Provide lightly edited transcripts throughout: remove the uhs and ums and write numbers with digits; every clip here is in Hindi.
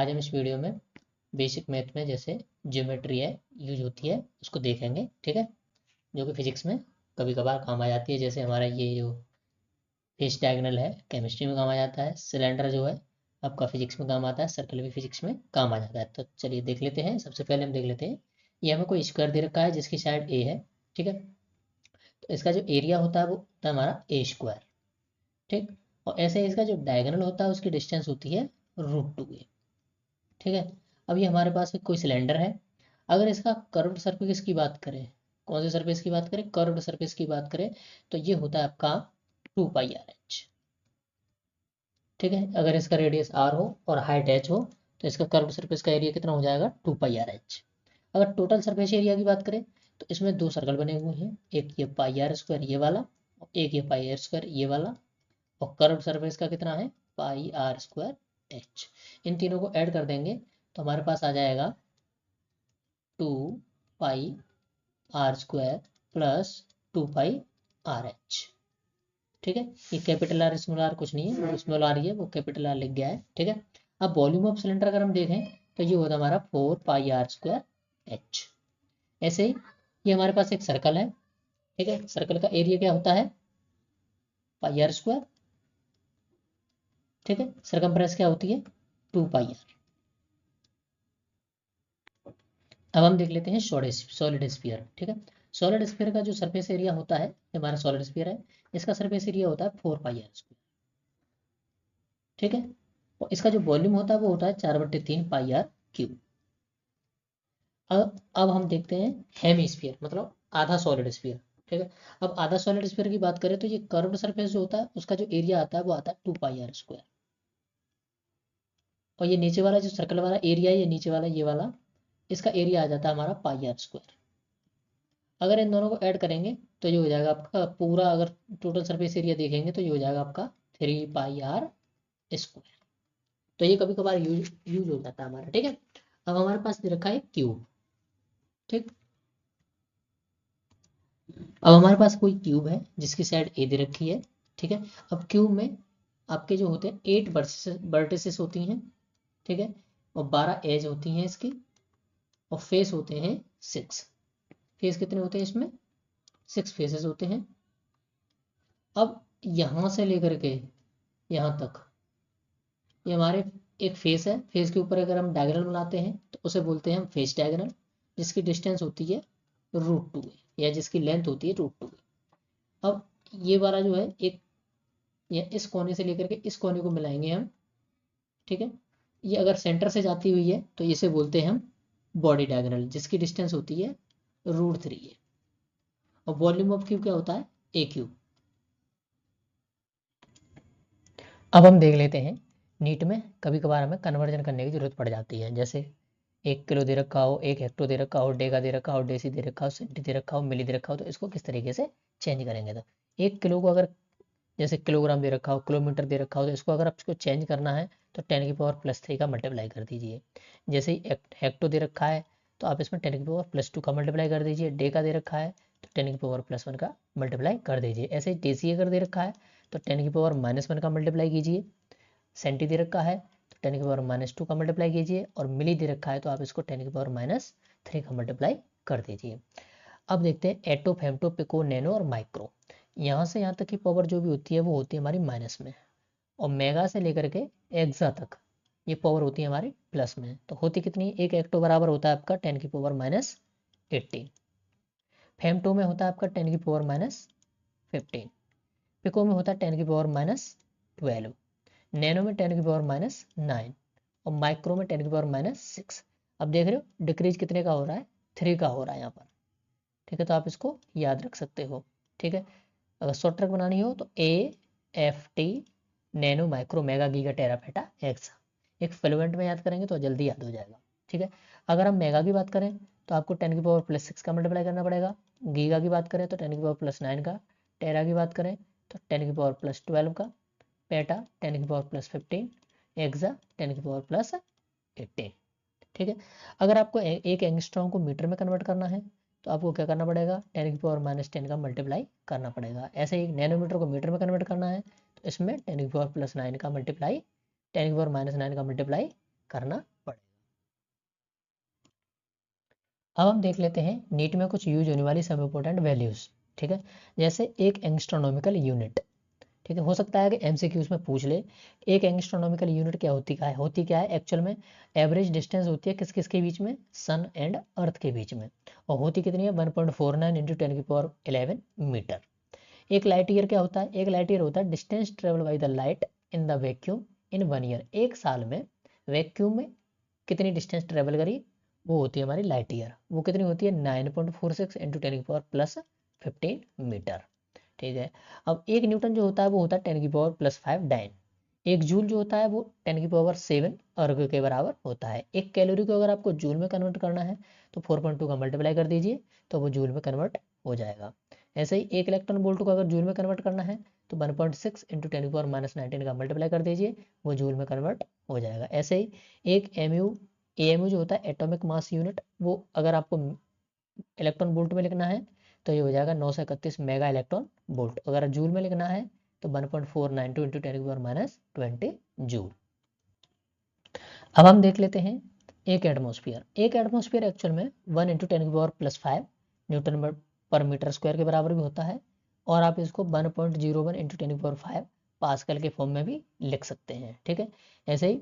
आज हम इस वीडियो में बेसिक मैथ में जैसे ज्योमेट्री है यूज होती है उसको देखेंगे, ठीक है। जो कि फिजिक्स में कभी कभार काम आ जाती है, जैसे हमारा ये जो फेस डायगोनल है केमिस्ट्री में काम आ जाता है, सिलेंडर जो है आपका फिजिक्स में काम आता है, सर्कल भी फिजिक्स में काम आ जाता है। तो चलिए देख लेते हैं। सबसे पहले हम देख लेते हैं, ये हमें कोई स्क्वायर दे रखा है जिसकी साइड ए है, ठीक है। तो इसका जो एरिया होता है वो होता है हमारा ए स्क्वायर, ठीक। और ऐसे ही इसका जो डायगोनल होता है उसकी डिस्टेंस होती है √2a, ठीक है। अब ये हमारे पास कोई सिलेंडर है। अगर इसका कर्व्ड सरफेस की बात करें, कौन से सरफेस की बात करें, कर्व्ड सरफेस की बात करें, तो ये होता है आपका 2πr/h, ठीक है। अगर इसका रेडियस r हो और हाइट h हो तो इसका कर्व्ड सरफेस का एरिया कितना हो जाएगा 2πr/h। अगर टोटल सरफेस एरिया की बात करें तो इसमें दो सर्कल बने हुए हैं, एक ये πr² ये वाला और एक ये πr² ये वाला, और कर्व्ड सरफेस का कितना है πr²h। इन तीनों को ऐड कर देंगे तो हमारे पास आ जाएगा 2πr² प्लस 2πrh, ठीक है। ये कैपिटल आर स्मॉल आर कुछ नहीं है, स्मॉल आर ही है, वो कैपिटल आर लिख गया है, ठीक है। अब वॉल्यूम ऑफ सिलेंडर अगर हम देखें तो ये होता है हमारा 4πr²h। ऐसे ही ये हमारे पास एक सर्कल है, ठीक है। सर्कल का एरिया क्या होता है πr², ठीक है। सरकमफ्रेंस क्या होती है 2πr। अब हम देख लेते हैं सॉलिड स्फीयर, ठीक है। सॉलिड स्फीयर का जो सरफेस एरिया होता है, हमारा सॉलिड स्फीयर है, इसका सरफेस एरिया होता है 4πr², ठीक है। और इसका जो वॉल्यूम होता है वो होता है 4/3πr³। अब हम देखते हैं हेमीस्फीयर, मतलब आधा सॉलिड स्फीयर, ठीक है। अब आधा सॉलिड स्फीयर की बात करें तो ये कर्व्ड सरफेस जो होता है उसका जो एरिया आता है वो आता है 2πr²। और ये नीचे वाला जो सर्कल वाला एरिया है, ये नीचे वाला ये वाला, इसका एरिया आ जाता है हमारा πr²। अगर इन दोनों को ऐड करेंगे तो ये हो जाएगा आपका पूरा, अगर टोटल सरफेस एरिया देखेंगे तो ये हो जाएगा आपका 3πr²। तो ये कभी कभार यूज हो जाता है हमारा, ठीक है। अब हमारे पास दे रखा है क्यूब, ठीक। अब हमारे पास कोई क्यूब है जिसकी साइड ए दे रखी है, ठीक है। अब क्यूब में आपके जो होते हैं 8 वर्टिसेस होती हैं, ठीक है। और 12 एज होती हैं इसकी, और फेस होते हैं 6। फेस कितने होते हैं इसमें 6 फेसेस होते हैं। अब यहां से लेकर के यहां तक ये हमारे एक फेस है। फेस के ऊपर अगर हम डायगोनल बनाते हैं तो उसे बोलते हैं हम फेस डायगोनल, जिसकी डिस्टेंस होती है √2a, या जिसकी लेंथ होती है √2a। अब ये वाला जो है एक, या इस कोने से लेकर के इस कोने को मिलाएंगे हम, ठीक है। ये अगर सेंटर से जाती हुई है तो इसे बोलते हैं हम बॉडी डायगोनल, जिसकी डिस्टेंस होती है √3a। और वॉल्यूम ऑफ क्यूब क्या होता है ए क्यूब। अब हम देख लेते हैं, नीट में कभी कभार हमें कन्वर्जन करने की जरूरत पड़ जाती है। जैसे 1 किलो दे रखा हो, 1 हेक्टो दे रखा हो, डेगा दे रखा हो, डेसी दे रखा हो, सेंटी दे रखा हो, मिली दे रखा हो, तो इसको किस तरीके से चेंज करेंगे। तो 1 किलो को अगर जैसे किलोग्राम दे रखा हो, किलोमीटर दे रखा हो, तो इसको अगर आपको चेंज करना है तो 10⁻³ का मल्टीप्लाई कर दीजिए। जैसे ही हेक्टो दे रखा है तो आप इसमें 10⁻² का मल्टीप्लाई कर दीजिए। डेका दे रखा है तो 10⁻1 का मल्टीप्लाई कर दीजिए। ऐसे ही डेसी अगर दे रखा है तो 10⁻1 का मल्टीप्लाई कीजिए। सेंटी दे रखा है तो 10⁻² का मल्टीप्लाई कीजिए, और मिली दे रखा है तो आप इसको 10⁻³ का मल्टीप्लाई कर दीजिए। अब देखते हैं एटो, फेमटो, पिको, नैनो और माइक्रो। यहाँ से यहाँ तक की पावर जो भी होती है वो होती है हमारी माइनस में, और मेगा से लेकर के एक्सा तक ये पावर होती है हमारी प्लस में। तो होती कितनी, एक एक्टो बराबर होता है आपका 10⁻⁻18। फेमटो में होता है आपका 10⁻⁻15। पिको में होता है 10⁻⁻12। नैनो में 10⁻⁻9, और माइक्रो में 10⁻⁻6। अब देख रहे हो डिक्रीज कितने का हो रहा है, 3 का हो रहा है यहाँ पर, ठीक है। तो आप इसको याद रख सकते हो, ठीक है। अगर शॉर्ट ट्रिक बनानी हो तो AFT, nano, micro, mega, giga, tera peta, exa. एक फ्लुएंट में याद करेंगे तो जल्दी याद हो जाएगा, ठीक है। अगर हम मेगा की बात करें तो आपको 10⁻+6 का मल्टीप्लाई करना पड़ेगा। गीगा की बात करें तो 10⁻+9 का। टेरा की बात करें तो 10⁻+12 का। पेटा 10⁻+15, एक्सा 10⁻+18, ठीक है। अगर आपको एक एंगस्ट्रॉम को मीटर में कन्वर्ट करना है तो आपको क्या करना पड़ेगा, 10⁻⁻10 का मल्टीप्लाई करना पड़ेगा। ऐसे ही नैनोमीटर को मीटर में कन्वर्ट करना है तो इसमें 10⁻+9 का मल्टीप्लाई, 10⁻⁻9 का मल्टीप्लाई करना पड़ेगा। अब हम देख लेते हैं नीट में कुछ यूज होने वाली सब इंपॉर्टेंट वैल्यूज। ठीक है, जैसे एक एंगस्ट्रोनॉमिकल यूनिट। ठीक है, हो सकता है कि एमसीक्यूज में पूछ ले एक एंगस्ट्रोनॉमिकल यूनिट क्या होती है एक्चुअल में एवरेज डिस्टेंस होती है किस किस के बीच में, सन एंड अर्थ के बीच में, और होती कितनी है 1.49 इंटू 10⁻11 मीटर। एक लाइट ईयर क्या होता है, एक लाइट ईयर होता है distance travel by the light in the vacuum in 1 year. एक साल में वैक्यूम में कितनी डिस्टेंस ट्रेवल करी, वो होती है हमारी लाइट ईयर। वो कितनी होती है 9.46 इंटू 10⁻+15 मीटर। ठीक है, अब एक न्यूटन जो होता है वो होता है 10⁻+5 डाइन। एक जूल जो होता है वो 10⁻7 अर्ग के बराबर होता है। एक कैलोरी को अगर आपको जूल में कन्वर्ट करना है तो 4.2 का मल्टीप्लाई कर दीजिए तो वो जूल में कन्वर्ट हो जाएगा। ऐसे ही एक इलेक्ट्रॉन वोल्ट को अगर जूल में कन्वर्ट करना है तो 1.6 इंटू 10⁻−19 का मल्टीप्लाई कर दीजिए, वो जूल में कन्वर्ट हो जाएगा। ऐसे ही एक एएमयू जो होता है एटॉमिक मास यूनिट, वो अगर आपको इलेक्ट्रॉन वोल्ट में लिखना है तो ये हो जाएगा 931 मेगा इलेक्ट्रॉन वोल्ट। अगर जूल में लिखना है तो 1.492 इंटू 10⁻20 जूल। अब हम देख लेते हैं एक एटमॉस्फेयर। एक एटमॉस्फेयर एक्चुअल में 1 इंटू 10⁻+5 न्यूटन पर मीटर स्क्वायर के बराबर भी होता है, और आप इसको 1.01 इंटू 10⁵ पास्कल के फॉर्म में भी लिख सकते हैं। ठीक है, ऐसे ही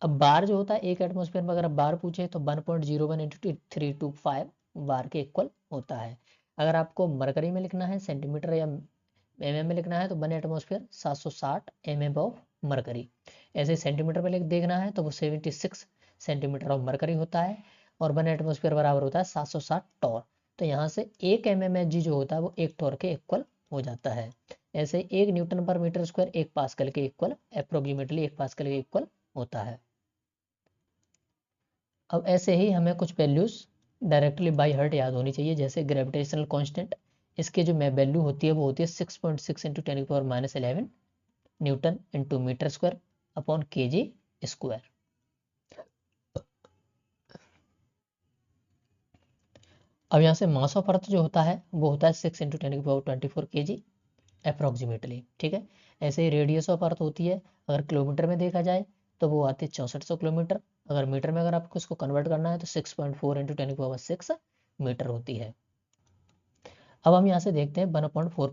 अब बार जो होता है एक एटमॉस्फेयर में अगर आप बार पूछे तो 1.01 इंटू 325 बार के इक्वल होता है। अगर आपको मरकरी में लिखना है सेंटीमीटर या mm में लिखना है तो 1 एटमॉस्फेयर 760 mm ऑफ मरकरी। ऐसे सेंटीमीटर में लिख देखना है तो वो 76 सेंटीमीटर ऑफ मरकरी होता है, और 1 एटमॉस्फेयर बराबर होता है 760 टॉर। तो यहाँ से एक mmHg जो होता है वो एक टॉर के इक्वल हो जाता है। ऐसे एक न्यूटन पर मीटर स्क्वायर एक पास्कल के इक्वल अप्रोक्सीमेटली एक पास्कल के इक्वल होता है। अब ऐसे ही हमें कुछ वैल्यूज डायरेक्टली बाय हार्ट याद होनी चाहिए, जैसे ग्रेविटेशनल कांस्टेंट। इसके जो वैल्यू होती है वो होती है 6.6 into 10⁻11 newton into metre square upon KG square. अब यहाँ से मास ऑफ अर्थ जो होता है वो होता है 6 इंटू 10⁻24 केजी अप्रोक्सीमेटली। ठीक है, ऐसे ही रेडियस ऑफ अर्थ होती है, अगर किलोमीटर में देखा जाए तो वो आती है 6400 किलोमीटर। अगर मीटर में अगर आपको इसको कन्वर्ट करना है तो 6.4 इंटू 10⁻6 मीटर होती है। अब हम यहाँ से देखते हैं 1/4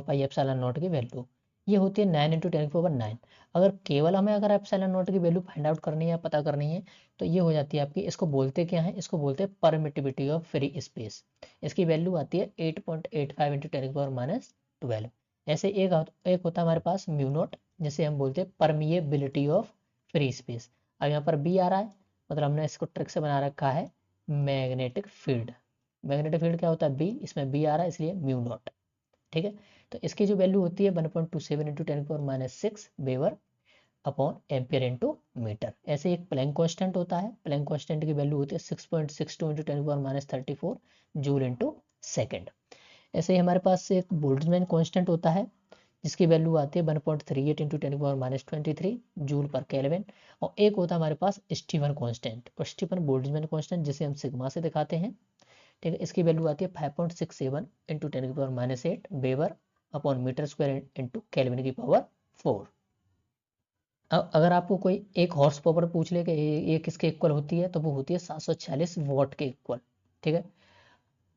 पाई एप्सिलॉन नॉट की वैल्यू, ये होती है 9 इंटू 10⁹। अगर केवल हमें अगर एप्सिलॉन नॉट की वैल्यू फाइंड आउट करनी है, पता करनी है, तो ये हो जाती है आपकी, इसको बोलते क्या है, इसको बोलते हैं परमिटिविटी ऑफ फ्री स्पेस। इसकी वैल्यू आती है 8.85 इंटू 10⁻12। ऐसे एक होता है हमारे पास म्यू नॉट, जिसे हम बोलते हैं परमिएबिलिटी ऑफ फ्री स्पेस। अब यहाँ पर बी आ रहा है, मतलब हमने इसको ट्रिक से बना रखा है मैग्नेटिक फील्ड। मैग्नेटिक फील्ड क्या होता है बी, इसमें बी आ रहा है इसलिए म्यू नॉट। ठीक है, तो इसकी जो वैल्यू होती है 1.27 into 10⁻6 weber upon ampere into metre. ऐसे एक प्लैंक कांस्टेंट होता है, प्लैंक कांस्टेंट की वैल्यू होती है 6.62 इंटू 10⁻34 जूल इंटू सेकेंड। ऐसे ही हमारे पास एक बोल्ट्जमैन कांस्टेंट होता है जिसकी वैल्यू आती है 1.38 इंटू 10⁻23 जूल पर केल्विन। और एक होता है हमारे पास स्टीफन कांस्टेंट, और स्टीफन बोल्ट्जमैन कांस्टेंट जिसे हम सिग्मा से दिखाते हैं। ठीक है, इसकी वैल्यू आती है 5.67 into 10⁻8 weber upon metre square into kelvin की पावर 4। अब अगर आपको कोई एक हॉर्स पावर पूछ ले कि ये किसके इक्वल होती है, तो वो होती है 746 वॉट के इक्वल। ठीक है,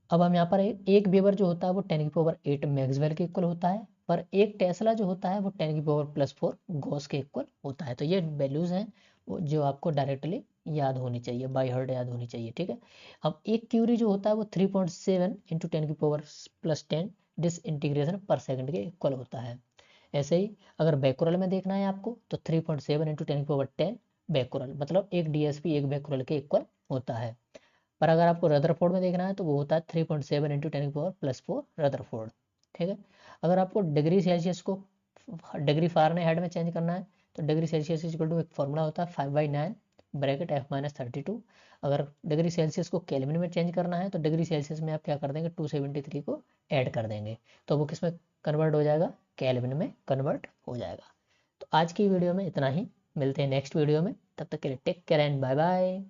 अब हम यहाँ पर एक वेबर जो होता है वो 10⁸ मैक्सवेल के इक्वल होता है, पर एक टेस्ला जो होता है वो 10⁻+4 गॉस के इक्वल होता है। तो ये वैल्यूज हैं जो आपको डायरेक्टली याद होनी चाहिए, बाय हार्ट याद होनी चाहिए। ठीक है, अब एक क्यूरी जो होता है वो 3.7 इंटू 10⁻+10 डिस इंटीग्रेशन पर सेकंड के इक्वल होता है। ऐसे ही अगर बैकुरल में देखना है आपको तो 3.7 इंटू 10⁻10 बैकुरल, मतलब एक डीएसपी एक बैकुरल के इक्वल होता है। पर अगर आपको रदरफोर्ड में देखना है तो वो होता है 3.7 इंटू 10⁻+4 रदरफोर्ड। ठीक है, अगर आपको डिग्री सेल्सियस को डिग्री फ़ारेनहाइट में चेंज करना है तो डिग्री सेल्सियस इक्वल टू एक फॉर्मूला होता है 5/9 ब्रैकेट F-32। अगर डिग्री सेल्सियस को केल्विन में चेंज करना है तो डिग्री सेल्सियस में आप क्या कर देंगे 273 को ऐड कर देंगे, तो वो किस में कन्वर्ट हो जाएगा, केल्विन में कन्वर्ट हो जाएगा। तो आज की वीडियो में इतना ही, मिलते हैं नेक्स्ट वीडियो में, तब तक के लिए take care and bye bye.